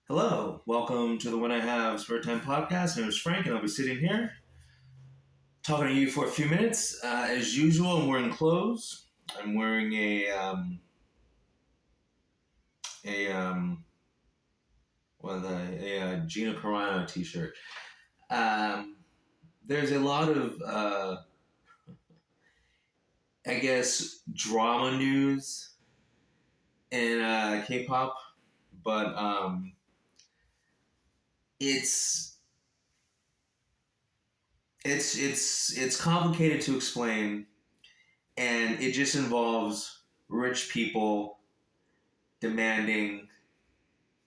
Hello, welcome to the When I Have Spare Time podcast. My name is Frank, and I'll be sitting here talking to you for a few minutes. As usual, I'm wearing clothes. I'm wearing a Gina Carano t-shirt. There's a lot of drama news in K-pop, but it's it's complicated to explain, and it just involves rich people demanding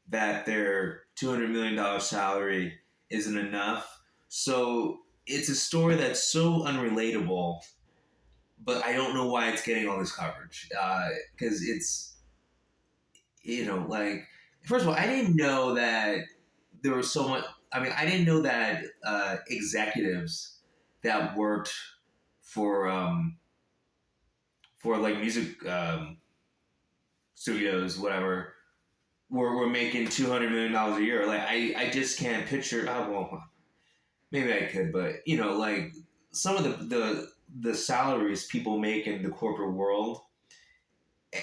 that their $200 million salary isn't enough. So it's a story that's so unrelatable, but I don't know why it's getting all this coverage. Because like, first of all, I didn't know that there was so much. I mean, I didn't know that executives that worked for like music studios, whatever, were making $200 million a year. Like I just can't picture. Oh, well, maybe I could, but like some of the salaries people make in the corporate world,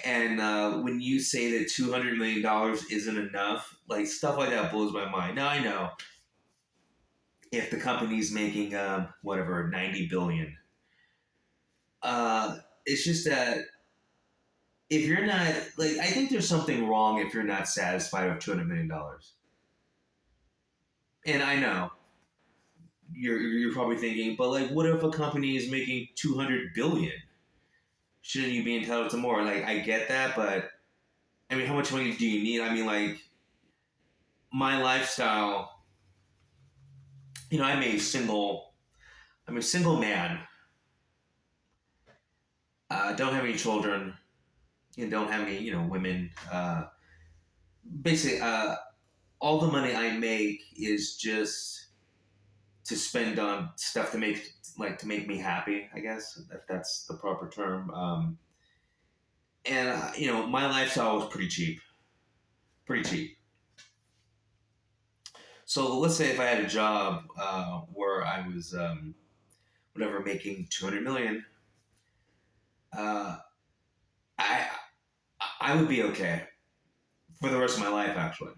and when you say that $200 million isn't enough, like stuff like that blows my mind. Now I know if the company's making whatever 90 billion, it's just that if you're not like, I think there's something wrong if you're not satisfied with $200 million. And I know you're probably thinking, but like, what if a company is making 200 billion? Shouldn't you be entitled to more? Like, I get that, but I mean, how much money do you need? I mean, like, my lifestyle. I'm a single man. Don't have any children. Don't have any women. Basically, all the money I make is just to spend on stuff to make me happy, I guess, if that's the proper term. And my lifestyle was pretty cheap, pretty cheap. So let's say if I had a job where I was whatever making 200 million, uh, I I would be okay for the rest of my life, actually.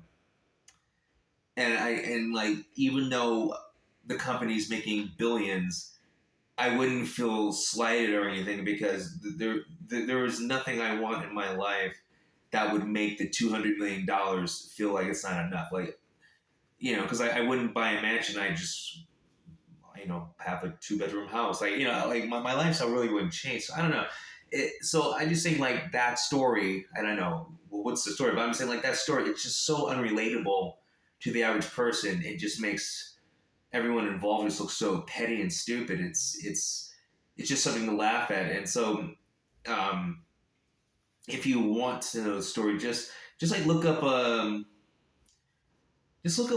And like, even though the company's making billions, I wouldn't feel slighted or anything, because there was nothing I want in my life that would make the $200 million feel like it's not enough. Like, because I wouldn't buy a mansion. I just have a 2-bedroom house. Like, like my lifestyle really wouldn't change. So I don't know. So I just think like that story, and I know, well, what's the story? But I'm saying like that story, it's just so unrelatable to the average person. It just makes everyone involved just look so petty and stupid. It's just something to laugh at. And so, if you want to know the story, just like look up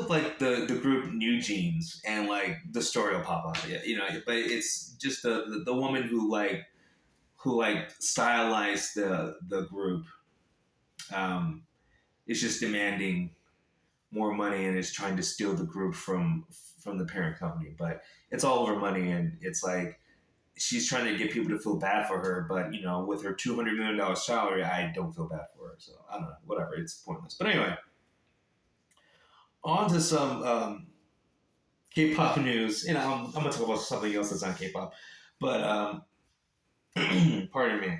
like the group New Jeans, and like the story will pop up. Yeah, but it's just the woman who stylized the group, is just demanding more money and is trying to steal the group from the parent company. But it's all over money, and it's like she's trying to get people to feel bad for her. But with her $200 million salary, I don't feel bad for her. So I don't know, whatever. It's pointless. But anyway, on to some K-pop news. I'm gonna talk about something else that's not K-pop, but pardon me.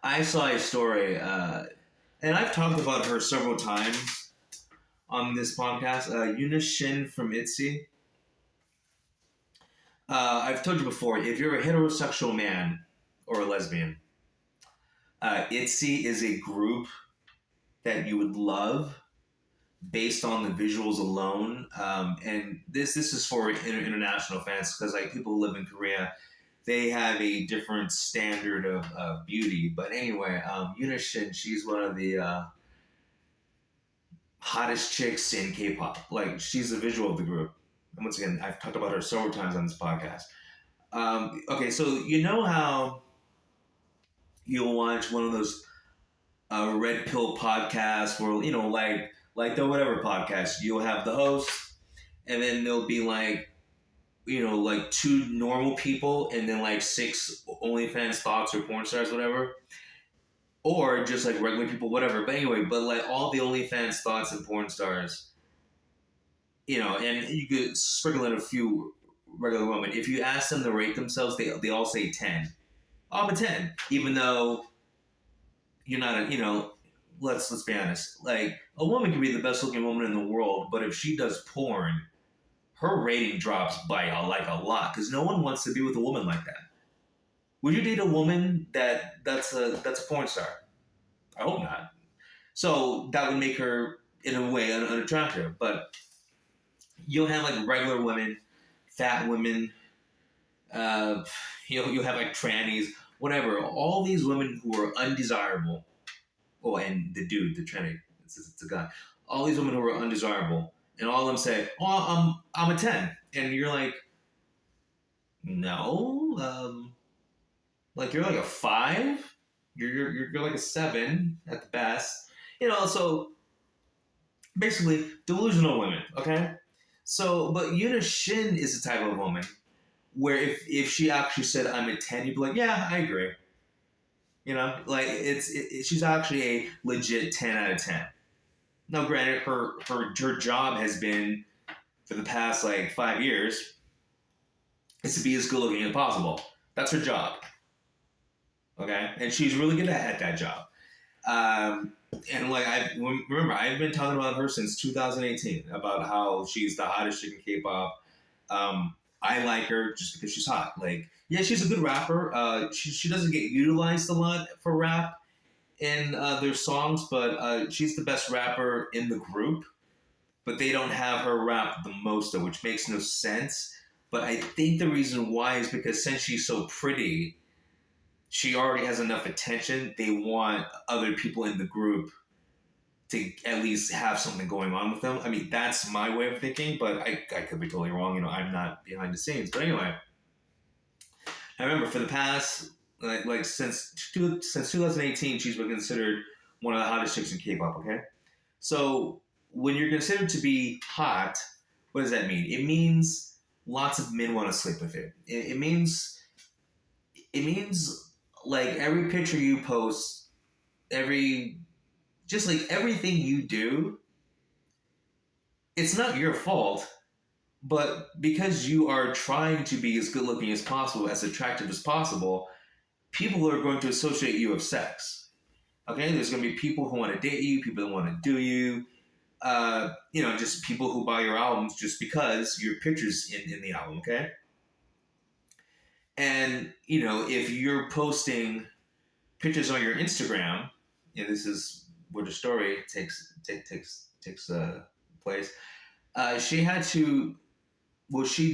I saw a story, and I've talked about her several times on this podcast. Yuna Shin from ITZY. I've told you before, if you're a heterosexual man or a lesbian, ITZY is a group that you would love based on the visuals alone. And this is for international fans, because like people who live in Korea, they have a different standard of beauty. But anyway, Yuna Shin, she's one of the hottest chicks in K-pop. Like, she's the visual of the group. And once again, I've talked about her several times on this podcast. Okay, so you know how you'll watch one of those red pill podcasts where like like the whatever podcast, you'll have the host, and then there'll be like, like two normal people, and then like six OnlyFans thoughts or porn stars, whatever, or just like regular people, whatever. But anyway, but like all the OnlyFans thoughts and porn stars, and you could sprinkle in a few regular women. If you ask them to rate themselves, they all say 10. Oh, I'm a 10, even though you're not a, let's be honest. Like, a woman can be the best looking woman in the world, but if she does porn, her rating drops by a lot, because no one wants to be with a woman like that. Would you date a woman that's a porn star? I hope not. So that would make her in a way unattractive. But you'll have like regular women, fat women. You'll have like trannies, whatever. All these women who are undesirable. Oh, and the dude, the tranny, it's a guy. All these women who are undesirable, and all of them say, "Oh, I'm a 10," and you're like, "No, like you're like a 5. You're like a 7 at the best." So basically delusional women. Okay, so but Yuna Shin is the type of woman where if she actually said I'm a 10, you'd be like, "Yeah, I agree." Like she's actually a legit 10 out of 10. Now, granted, her job has been for the past like 5 years is to be as good looking as possible. That's her job. Okay, and she's really good at that job. And like remember, I've been talking about her since 2018 about how she's the hottest chick in K-pop. I like her just because she's hot. Like, yeah, she's a good rapper. She doesn't get utilized a lot for rap in their songs, but she's the best rapper in the group. But they don't have her rap the most, though, which makes no sense. But I think the reason why is because since she's so pretty, she already has enough attention. They want other people in the group to at least have something going on with them. I mean, that's my way of thinking, but I could be totally wrong. I'm not behind the scenes. But anyway, I remember for the past, like since 2018, she's been considered one of the hottest chicks in K-pop, okay? So when you're considered to be hot, what does that mean? It means lots of men want to sleep with you. It means like every picture you post, just like everything you do, it's not your fault, but because you are trying to be as good looking as possible, as attractive as possible, people are going to associate you with sex. Okay, there's going to be people who want to date you, people that want to do you, just people who buy your albums just because your picture's in the album, okay? And, if you're posting pictures on your Instagram, this is where the story takes place. She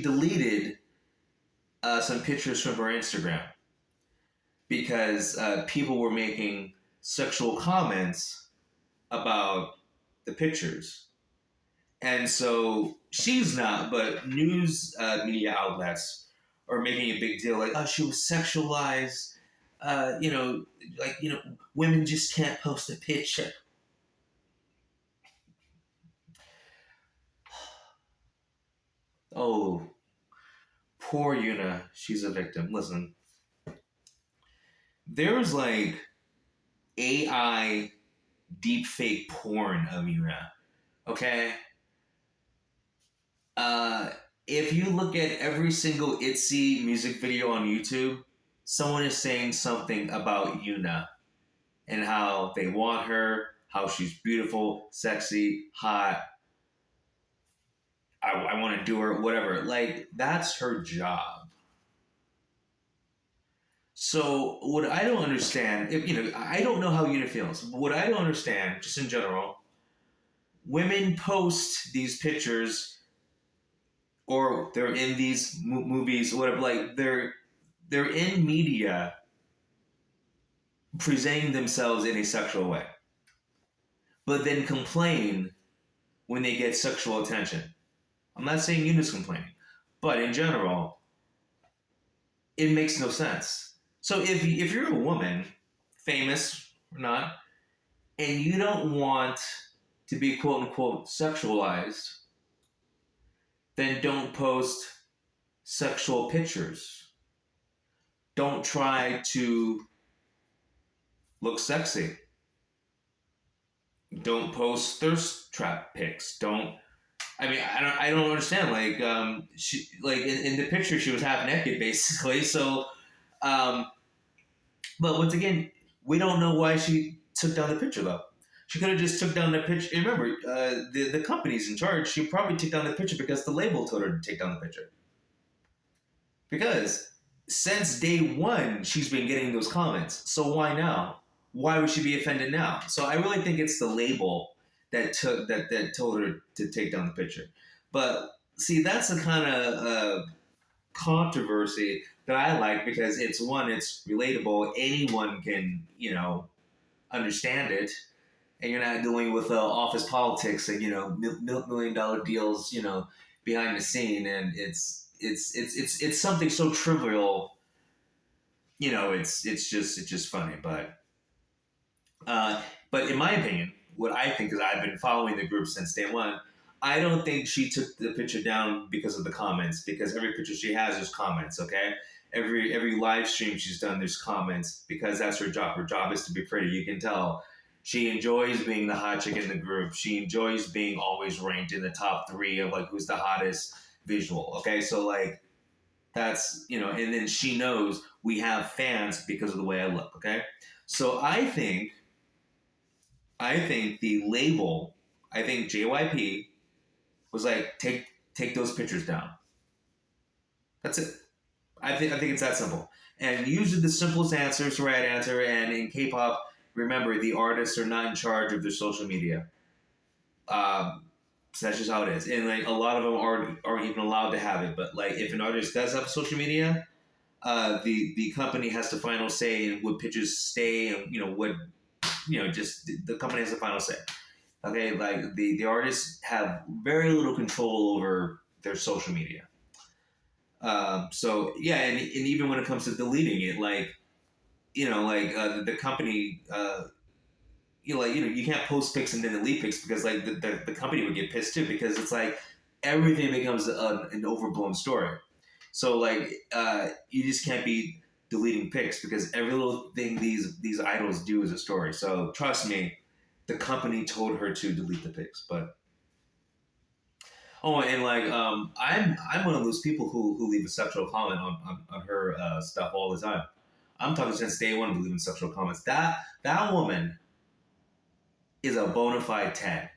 deleted some pictures from her Instagram because people were making sexual comments about the pictures. And so she's not, but news media outlets are making a big deal like, oh, she was sexualized. Women just can't post a picture. Oh, poor Yuna. She's a victim. Listen, there was like AI deepfake porn of Yuna. Okay? If you look at every single ITZY music video on YouTube, someone is saying something about Yuna and how they want her, how she's beautiful, sexy, hot. I want to do her, whatever. Like, that's her job. So what I don't understand, I don't know how Yuna feels. But what I don't understand, just in general, women post these pictures, or they're in these movies, whatever. Like they're in media, presenting themselves in a sexual way, but then complain when they get sexual attention. I'm not saying Yuna's complaining, but in general, it makes no sense. So if you're a woman, famous or not, and you don't want to be quote unquote sexualized, then don't post sexual pictures. Don't try to look sexy. Don't post thirst trap pics. Don't. I mean, I don't understand. Like, she, like in the picture, she was half naked, basically. So, um, but once again, we don't know why she took down the picture, though. She could have just took down the picture. Remember, the company's in charge. She probably took down the picture because the label told her to take down the picture. Because since day one, she's been getting those comments. So why now? Why would she be offended now? So I really think it's the label that told her to take down the picture. But see, that's the kind of controversy that I like because it's relatable. Anyone can understand it, and you're not dealing with office politics and $1 million deals behind the scene, and it's something so trivial. It's just funny, but in my opinion, what I think is I've been following the group since day one. I don't think she took the picture down because of the comments, because every picture she has, there's comments, okay? Every live stream she's done, there's comments, because that's her job. Her job is to be pretty. You can tell. She enjoys being the hot chick in the group. She enjoys being always ranked in the top 3 of, like, who's the hottest visual, okay? So, like, that's, and then she knows we have fans because of the way I look, okay? So I think the label, I think JYP was like, take those pictures down. That's it. I think it's that simple. And usually the simplest answer is the right answer. And in K-pop, remember, the artists are not in charge of their social media. So that's just how it is. And like a lot of them aren't even allowed to have it. But like if an artist does have social media, the company has the final say in what pictures stay and what just the company has the final say. Okay, like the artists have very little control over their social media. So yeah, and even when it comes to deleting it, the company, you can't post pics and then delete pics because like the company would get pissed too because it's like everything becomes an overblown story. So like you just can't be deleting pics because every little thing these idols do is a story. So trust me, the company told her to delete the pics, but and like I'm one of those people who leave a sexual comment on her stuff all the time. I'm talking since day one of leaving sexual comments. That woman is a bona fide 10.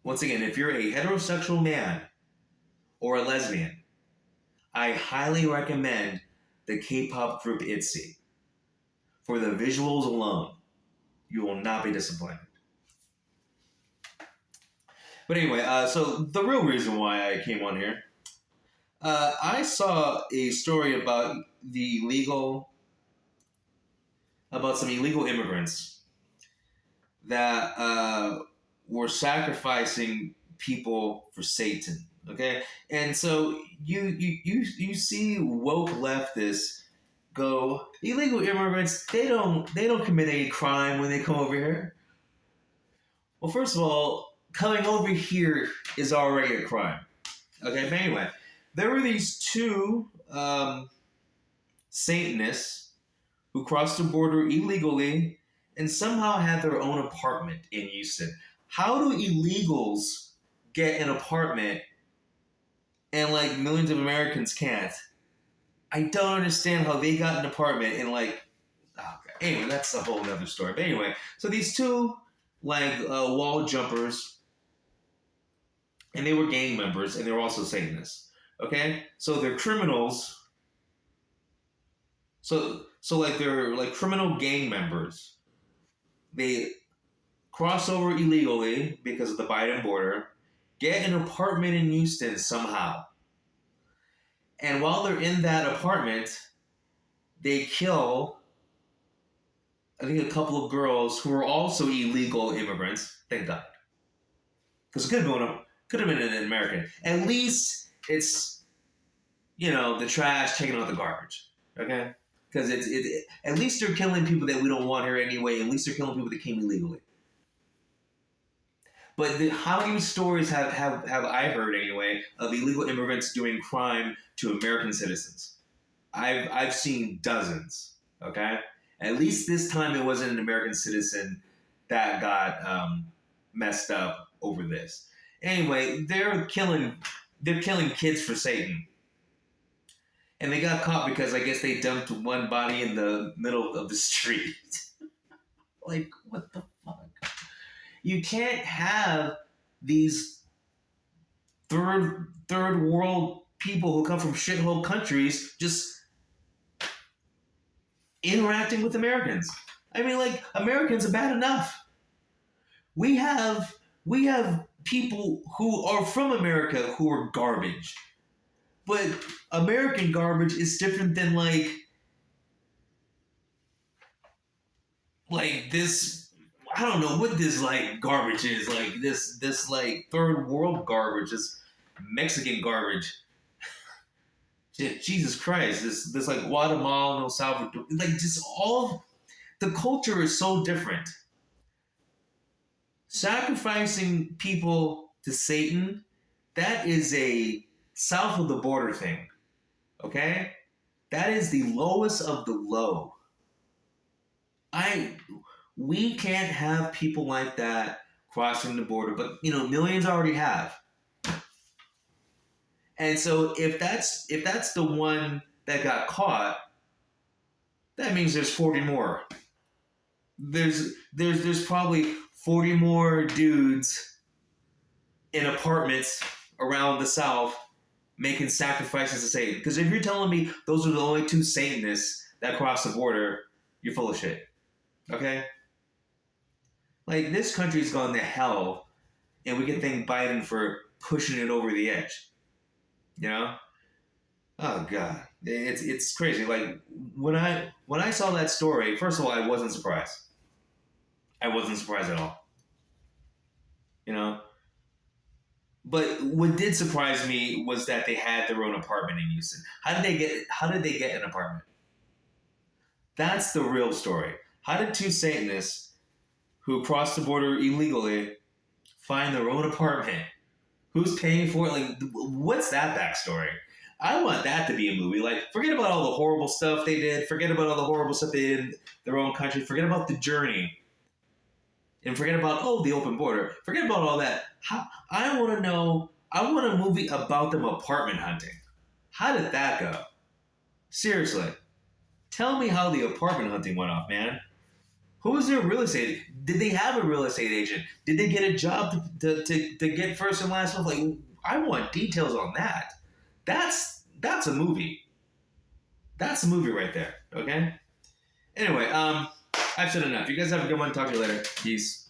Once again, if you're a heterosexual man or a lesbian, I highly recommend the K-pop group ITZY. For the visuals alone, you will not be disappointed. But anyway, so the real reason why I came on here, I saw a story about some illegal immigrants that were sacrificing people for Satan. Okay, and so you see woke leftists go, illegal immigrants, they don't commit any crime when they come over here. Well, first of all, coming over here is already a crime. Okay, but anyway, there were these two Satanists who crossed the border illegally and somehow had their own apartment in Houston. How do illegals get an apartment and like millions of Americans can't? I don't understand how they got an apartment and like. Oh, okay. Anyway, that's a whole other story. But anyway, so these two wall jumpers, and they were gang members, and they were also Satanists. Okay, so they're criminals. So like they're like criminal gang members. They cross over illegally because of the Biden border, get an apartment in Houston somehow. And while they're in that apartment, they kill, I think, a couple of girls who are also illegal immigrants. Thank God. Because it could have been an American. At least it's, the trash taking out the garbage. Okay? Because at least they're killing people that we don't want here anyway. At least they're killing people that came illegally. But how many stories have I heard anyway of illegal immigrants doing crime to American citizens? I've seen dozens. Okay, at least this time it wasn't an American citizen that got messed up over this. Anyway, they're killing kids for Satan, and they got caught because I guess they dumped one body in the middle of the street. Like, what the fuck? You can't have these third world people who come from shithole countries just interacting with Americans. I mean, like, Americans are bad enough. We have people who are from America who are garbage. But American garbage is different than like this. I don't know what this like garbage is. Like this like third world garbage, this Mexican garbage. Jesus Christ, this like Guatemala, El Salvador, like just all the culture is so different. Sacrificing people to Satan, that is a south of the border thing. Okay? That is the lowest of the low. We can't have people like that crossing the border, but millions already have. And so if that's the one that got caught, that means there's 40 more. There's probably 40 more dudes in apartments around the South making sacrifices to Satan. Because if you're telling me those are the only two Satanists that cross the border, you're full of shit. Okay? Like, this country's gone to hell, and we can thank Biden for pushing it over the edge. You know? Oh God, it's crazy. Like when I saw that story, first of all, I wasn't surprised. I wasn't surprised at all. You know? But what did surprise me was that they had their own apartment in Houston. How did they get an apartment? That's the real story. How did two Satanists who crossed the border illegally find their own apartment? Who's paying for it? Like, what's that backstory? I want that to be a movie. Like, forget about all the horrible stuff they did. Forget about all the horrible stuff they did in their own country. Forget about the journey. And forget about, the open border. Forget about all that. I want to know, I want a movie about them apartment hunting. How did that go? Seriously. Tell me how the apartment hunting went off, man. Who was their real estate? Did they have a real estate agent? Did they get a job to get first and last month? Like, I want details on that. That's a movie. That's a movie right there. Okay. Anyway, I've said enough. You guys have a good one. Talk to you later. Peace.